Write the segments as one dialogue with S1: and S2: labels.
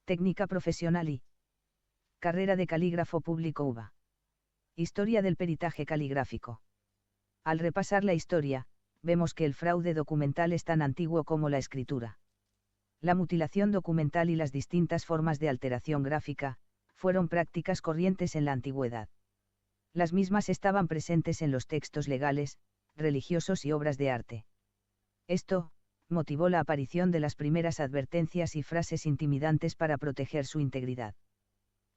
S1: Técnica profesional y carrera de calígrafo público UVA. Historia del peritaje caligráfico. Al repasar la historia, vemos que el fraude documental es tan antiguo como la escritura. La mutilación documental y las distintas formas de alteración gráfica fueron prácticas corrientes en la antigüedad. Las mismas estaban presentes en los textos legales, religiosos y obras de arte. Esto motivó la aparición de las primeras advertencias y frases intimidantes para proteger su integridad.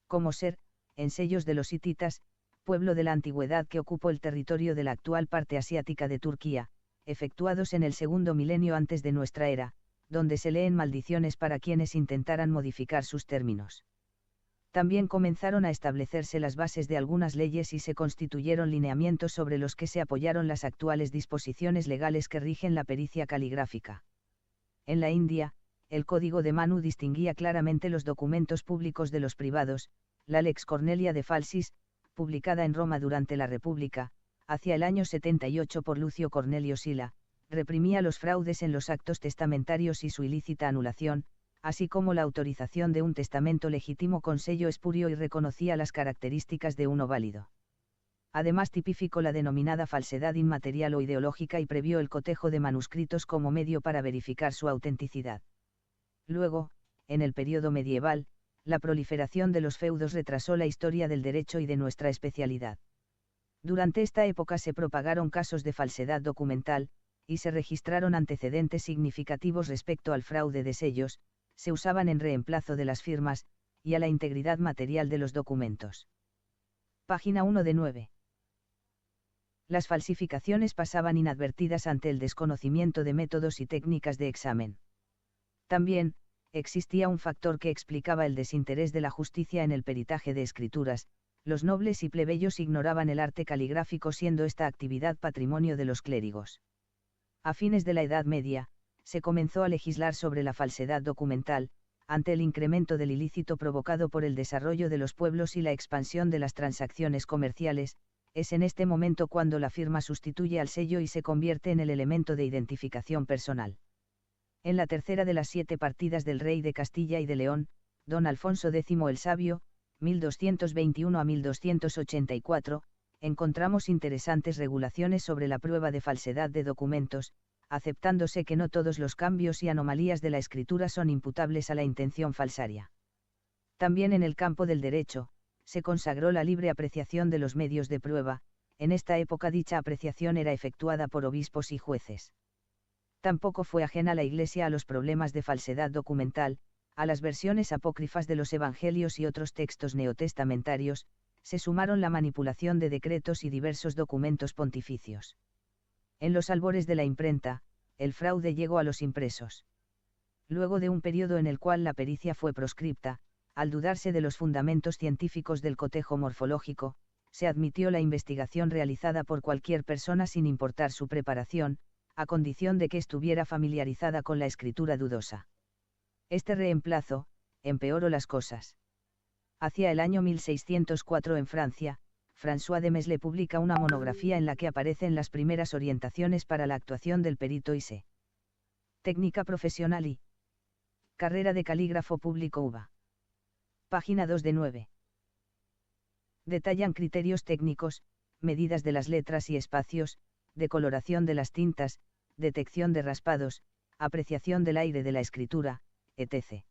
S1: Como ser, en sellos de los hititas, pueblo de la antigüedad que ocupó el territorio de la actual parte asiática de Turquía, efectuados en el segundo milenio antes de nuestra era, donde se leen maldiciones para quienes intentaran modificar sus términos. También comenzaron a establecerse las bases de algunas leyes y se constituyeron lineamientos sobre los que se apoyaron las actuales disposiciones legales que rigen la pericia caligráfica. En la India, el Código de Manu distinguía claramente los documentos públicos de los privados. La Lex Cornelia de Falsis, publicada en Roma durante la República, hacia el año 78 por Lucio Cornelio Sila, reprimía los fraudes en los actos testamentarios y su ilícita anulación, así como la autorización de un testamento legítimo con sello espurio y reconocía las características de uno válido. Además tipificó la denominada falsedad inmaterial o ideológica y previó el cotejo de manuscritos como medio para verificar su autenticidad. Luego, en el período medieval, la proliferación de los feudos retrasó la historia del derecho y de nuestra especialidad. Durante esta época se propagaron casos de falsedad documental, y se registraron antecedentes significativos respecto al fraude de sellos, se usaban en reemplazo de las firmas, y a la integridad material de los documentos. Página 1 de 9. Las falsificaciones pasaban inadvertidas ante el desconocimiento de métodos y técnicas de examen. También, existía un factor que explicaba el desinterés de la justicia en el peritaje de escrituras. Los nobles y plebeyos ignoraban el arte caligráfico siendo esta actividad patrimonio de los clérigos. A fines de la Edad Media, se comenzó a legislar sobre la falsedad documental, ante el incremento del ilícito provocado por el desarrollo de los pueblos y la expansión de las transacciones comerciales. Es en este momento cuando la firma sustituye al sello y se convierte en el elemento de identificación personal. En la tercera de las 7 partidas del rey de Castilla y de León, don Alfonso X el Sabio, 1221 a 1284, encontramos interesantes regulaciones sobre la prueba de falsedad de documentos, aceptándose que no todos los cambios y anomalías de la escritura son imputables a la intención falsaria. También en el campo del derecho, se consagró la libre apreciación de los medios de prueba. En esta época dicha apreciación era efectuada por obispos y jueces. Tampoco fue ajena la Iglesia a los problemas de falsedad documental, a las versiones apócrifas de los evangelios y otros textos neotestamentarios, se sumaron la manipulación de decretos y diversos documentos pontificios. En los albores de la imprenta, el fraude llegó a los impresos. Luego de un periodo en el cual la pericia fue proscripta, al dudarse de los fundamentos científicos del cotejo morfológico, se admitió la investigación realizada por cualquier persona sin importar su preparación, a condición de que estuviera familiarizada con la escritura dudosa. Este reemplazo empeoró las cosas. Hacia el año 1604 en Francia, François de Mesle publica una monografía en la que aparecen las primeras orientaciones para la actuación del perito y se. Técnica profesional y carrera de calígrafo público UVA. Página 2 de 9. Detallan criterios técnicos, medidas de las letras y espacios, decoloración de las tintas, detección de raspados, apreciación del aire de la escritura, etc.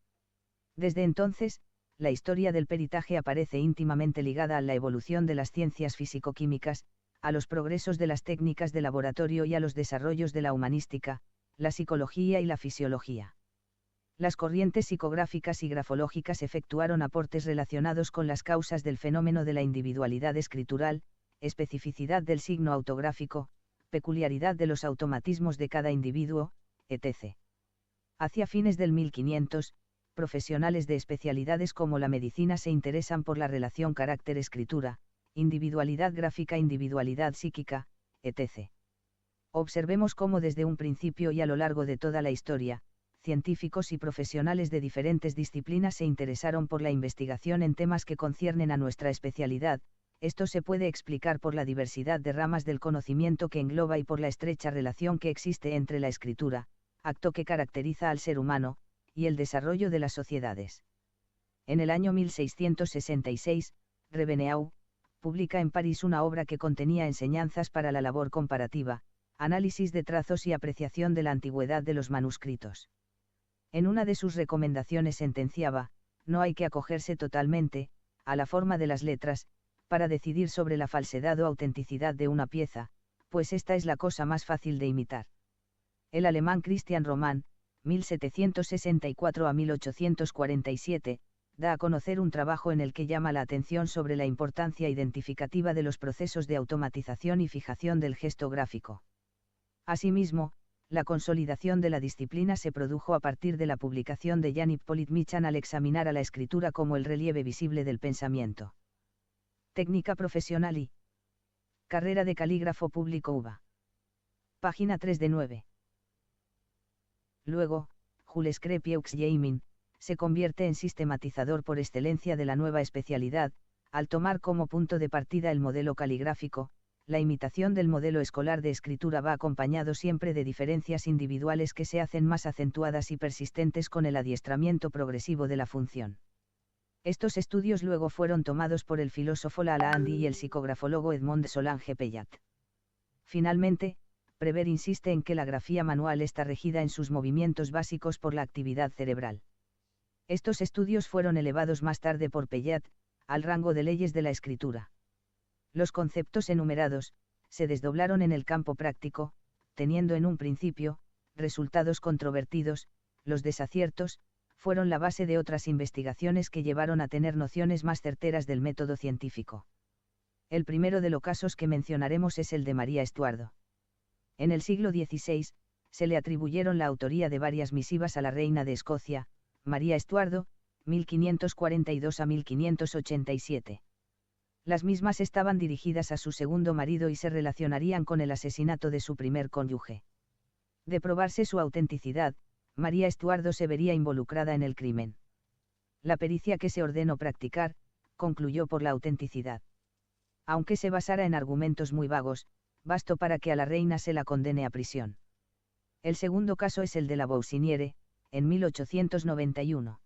S1: Desde entonces, la historia del peritaje aparece íntimamente ligada a la evolución de las ciencias físico-químicas, a los progresos de las técnicas de laboratorio y a los desarrollos de la humanística, la psicología y la fisiología. Las corrientes psicográficas y grafológicas efectuaron aportes relacionados con las causas del fenómeno de la individualidad escritural, especificidad del signo autográfico, peculiaridad de los automatismos de cada individuo, etc. Hacia fines del 1500, profesionales de especialidades como la medicina se interesan por la relación carácter-escritura, individualidad gráfica, individualidad psíquica, etc. Observemos cómo desde un principio y a lo largo de toda la historia, científicos y profesionales de diferentes disciplinas se interesaron por la investigación en temas que conciernen a nuestra especialidad. Esto se puede explicar por la diversidad de ramas del conocimiento que engloba y por la estrecha relación que existe entre la escritura, acto que caracteriza al ser humano, y el desarrollo de las sociedades. En el año 1666, Reveneau publica en París una obra que contenía enseñanzas para la labor comparativa, análisis de trazos y apreciación de la antigüedad de los manuscritos. En una de sus recomendaciones sentenciaba: no hay que acogerse totalmente a la forma de las letras, para decidir sobre la falsedad o autenticidad de una pieza, pues esta es la cosa más fácil de imitar. El alemán Christian Roman, 1764 a 1847, da a conocer un trabajo en el que llama la atención sobre la importancia identificativa de los procesos de automatización y fijación del gesto gráfico. Asimismo, la consolidación de la disciplina se produjo a partir de la publicación de Jan Hippolyt Michan al examinar a la escritura como el relieve visible del pensamiento. Técnica profesional y carrera de calígrafo público UBA. Página 3 de 9. Luego, Jules Crépix-Jamin se convierte en sistematizador por excelencia de la nueva especialidad, al tomar como punto de partida el modelo caligráfico. La imitación del modelo escolar de escritura va acompañado siempre de diferencias individuales que se hacen más acentuadas y persistentes con el adiestramiento progresivo de la función. Estos estudios luego fueron tomados por el filósofo Lalande y el psicografólogo Edmond de Solange-Pellat. Finalmente, Prever insiste en que la grafía manual está regida en sus movimientos básicos por la actividad cerebral. Estos estudios fueron elevados más tarde por Pellat al rango de leyes de la escritura. Los conceptos enumerados se desdoblaron en el campo práctico, teniendo en un principio resultados controvertidos. Los desaciertos fueron la base de otras investigaciones que llevaron a tener nociones más certeras del método científico. El primero de los casos que mencionaremos es el de María Estuardo. En el siglo XVI, se le atribuyeron la autoría de varias misivas a la reina de Escocia, María Estuardo, 1542 a 1587. Las mismas estaban dirigidas a su segundo marido y se relacionarían con el asesinato de su primer cónyuge. De probarse su autenticidad, María Estuardo se vería involucrada en el crimen. La pericia que se ordenó practicar, concluyó por la autenticidad. Aunque se basara en argumentos muy vagos, bastó para que a la reina se la condene a prisión. El segundo caso es el de la Boussiniere, en 1891.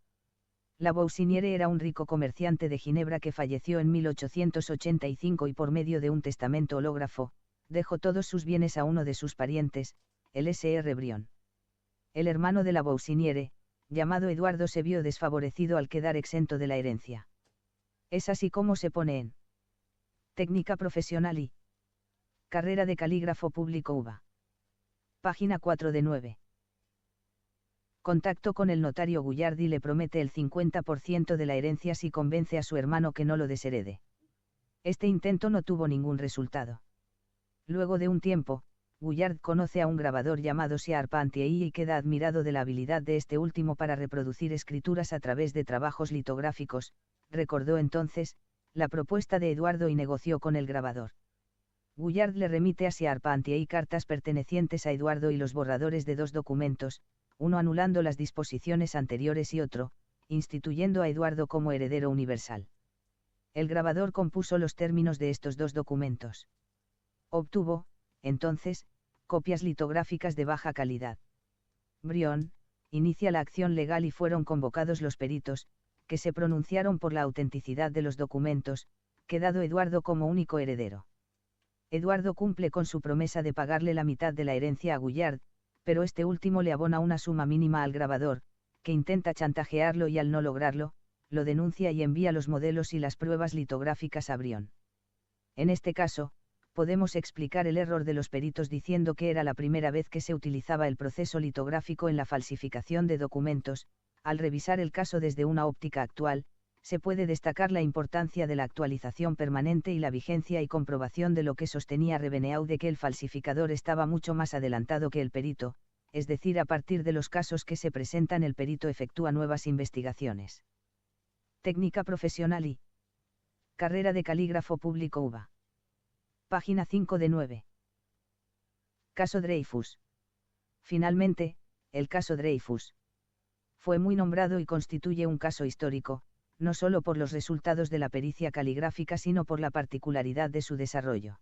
S1: La Boussiniere era un rico comerciante de Ginebra que falleció en 1885 y por medio de un testamento hológrafo, dejó todos sus bienes a uno de sus parientes, el Sr. Brion. El hermano de la Boussiniere, llamado Eduardo, se vio desfavorecido al quedar exento de la herencia. Es así como se pone en técnica profesional y carrera de calígrafo público UBA. Página 4 de 9. Contacto con el notario Guyard y le promete el 50% de la herencia si convence a su hermano que no lo desherede. Este intento no tuvo ningún resultado. Luego de un tiempo, Guyard conoce a un grabador llamado Charpentier y queda admirado de la habilidad de este último para reproducir escrituras a través de trabajos litográficos. Recordó entonces la propuesta de Eduardo y negoció con el grabador. Guyard le remite a Charpentier cartas pertenecientes a Eduardo y los borradores de dos documentos, uno anulando las disposiciones anteriores y otro, instituyendo a Eduardo como heredero universal. El grabador compuso los términos de estos dos documentos. Obtuvo, entonces, copias litográficas de baja calidad. Brion inicia la acción legal y fueron convocados los peritos, que se pronunciaron por la autenticidad de los documentos, quedando Eduardo como único heredero. Eduardo cumple con su promesa de pagarle la mitad de la herencia a Guyard, pero este último le abona una suma mínima al grabador, que intenta chantajearlo y al no lograrlo, lo denuncia y envía los modelos y las pruebas litográficas a Brion. En este caso, podemos explicar el error de los peritos diciendo que era la primera vez que se utilizaba el proceso litográfico en la falsificación de documentos. Al revisar el caso desde una óptica actual, se puede destacar la importancia de la actualización permanente y la vigencia y comprobación de lo que sostenía Reveneau de que el falsificador estaba mucho más adelantado que el perito, es decir, a partir de los casos que se presentan el perito efectúa nuevas investigaciones. Técnica profesional y carrera de calígrafo público UBA. Página 5 de 9. Caso Dreyfus. Finalmente, el caso Dreyfus fue muy nombrado y constituye un caso histórico, no solo por los resultados de la pericia caligráfica sino por la particularidad de su desarrollo.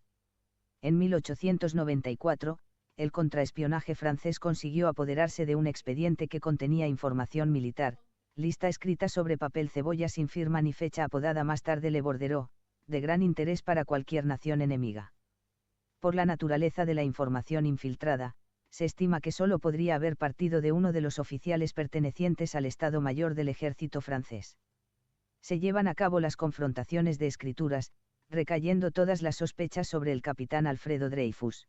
S1: En 1894, el contraespionaje francés consiguió apoderarse de un expediente que contenía información militar, Lista escrita sobre papel cebolla sin firma ni fecha apodada más tarde Le Bordereau, de gran interés para cualquier nación enemiga. Por la naturaleza de la información infiltrada, se estima que solo podría haber partido de uno de los oficiales pertenecientes al Estado Mayor del Ejército francés. Se llevan a cabo las confrontaciones de escrituras, recayendo todas las sospechas sobre el capitán Alfredo Dreyfus.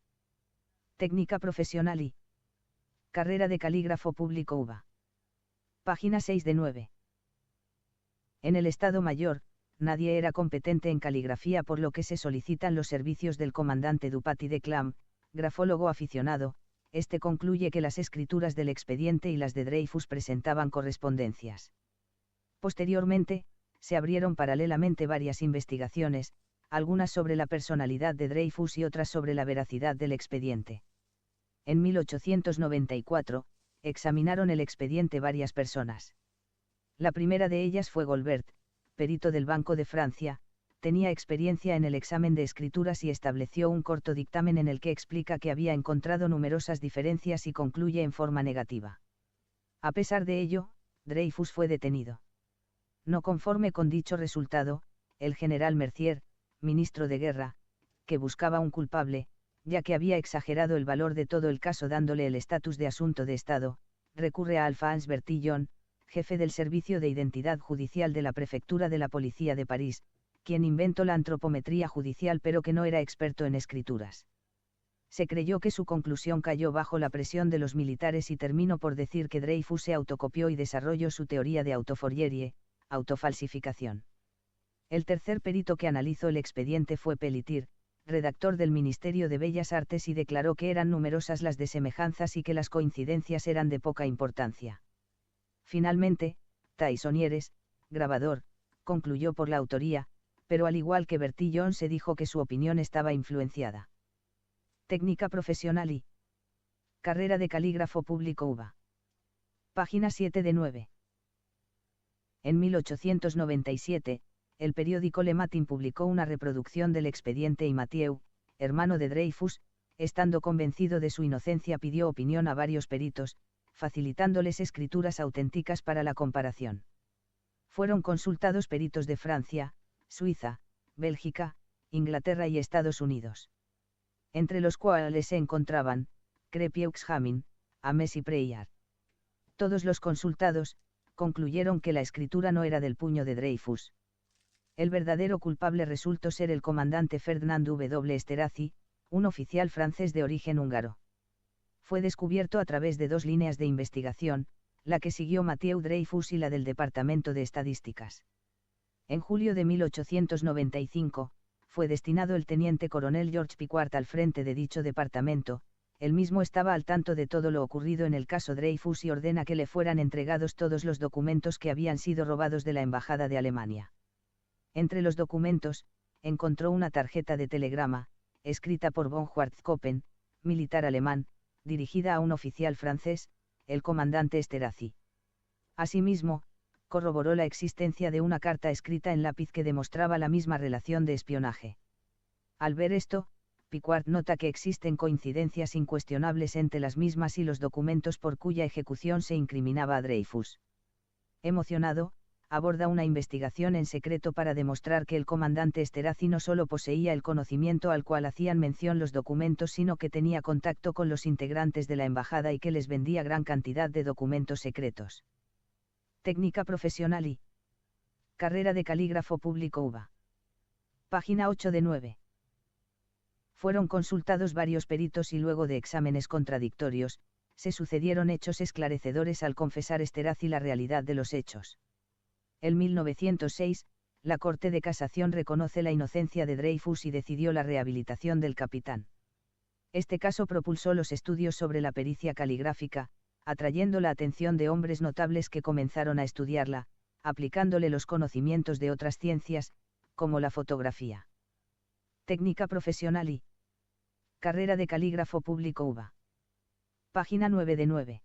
S1: Técnica profesional y carrera de calígrafo público UVA. Página 6 de 9. En el Estado Mayor, nadie era competente en caligrafía, por lo que se solicitan los servicios del comandante Dupaty de Clam, grafólogo aficionado. Este concluye que las escrituras del expediente y las de Dreyfus presentaban correspondencias. Posteriormente, se abrieron paralelamente varias investigaciones, algunas sobre la personalidad de Dreyfus y otras sobre la veracidad del expediente. En 1894, examinaron el expediente varias personas. La primera de ellas fue Golbert, perito del Banco de Francia. Tenía experiencia en el examen de escrituras y estableció un corto dictamen en el que explica que había encontrado numerosas diferencias y concluye en forma negativa. A pesar de ello, Dreyfus fue detenido. No conforme con dicho resultado, el general Mercier, ministro de Guerra, que buscaba un culpable, ya que había exagerado el valor de todo el caso dándole el estatus de asunto de Estado, recurre a Alphonse Bertillon, jefe del Servicio de Identidad Judicial de la Prefectura de la Policía de París, quien inventó la antropometría judicial pero que no era experto en escrituras. Se creyó que su conclusión cayó bajo la presión de los militares y terminó por decir que Dreyfus se autocopió y desarrolló su teoría de autoforgerie, autofalsificación. El tercer perito que analizó el expediente fue Pelletier, redactor del Ministerio de Bellas Artes, y declaró que eran numerosas las desemejanzas y que las coincidencias eran de poca importancia. Finalmente, Taisonnieres, grabador, concluyó por la autoría, pero al igual que Bertillon se dijo que su opinión estaba influenciada. Técnica profesional y carrera de calígrafo público UVA. Página 7 de 9. En 1897, el periódico Le Matin publicó una reproducción del expediente y Mathieu, hermano de Dreyfus, estando convencido de su inocencia, pidió opinión a varios peritos, facilitándoles escrituras auténticas para la comparación. Fueron consultados peritos de Francia, Suiza, Bélgica, Inglaterra y Estados Unidos. Entre los cuales se encontraban Crepeux-Hamin, Ames y Preyard. Todos los consultados concluyeron que la escritura no era del puño de Dreyfus. El verdadero culpable resultó ser el comandante Ferdinand W. Esterhazy, un oficial francés de origen húngaro. Fue descubierto a través de dos líneas de investigación, la que siguió Mathieu Dreyfus y la del Departamento de Estadísticas. En julio de 1895, fue destinado el teniente coronel George Piquart al frente de dicho departamento. Él mismo estaba al tanto de todo lo ocurrido en el caso Dreyfus y ordena que le fueran entregados todos los documentos que habían sido robados de la Embajada de Alemania. Entre los documentos, encontró una tarjeta de telegrama, escrita por von Schwarzkoppen, militar alemán, dirigida a un oficial francés, el comandante Esterhazy. Asimismo, corroboró la existencia de una carta escrita en lápiz que demostraba la misma relación de espionaje. Al ver esto, Piquart nota que existen coincidencias incuestionables entre las mismas y los documentos por cuya ejecución se incriminaba a Dreyfus. Emocionado, aborda una investigación en secreto para demostrar que el comandante Esterhazy no solo poseía el conocimiento al cual hacían mención los documentos, sino que tenía contacto con los integrantes de la embajada y que les vendía gran cantidad de documentos secretos. Técnica profesional y carrera de calígrafo público UVA. Página 8 de 9. Fueron consultados varios peritos y luego de exámenes contradictorios, se sucedieron hechos esclarecedores al confesar Esterhazy la realidad de los hechos. En 1906, la Corte de Casación reconoce la inocencia de Dreyfus y decidió la rehabilitación del capitán. Este caso propulsó los estudios sobre la pericia caligráfica, atrayendo la atención de hombres notables que comenzaron a estudiarla, aplicándole los conocimientos de otras ciencias, como la fotografía. Técnica profesional y carrera de calígrafo público UVA. Página 9 de 9.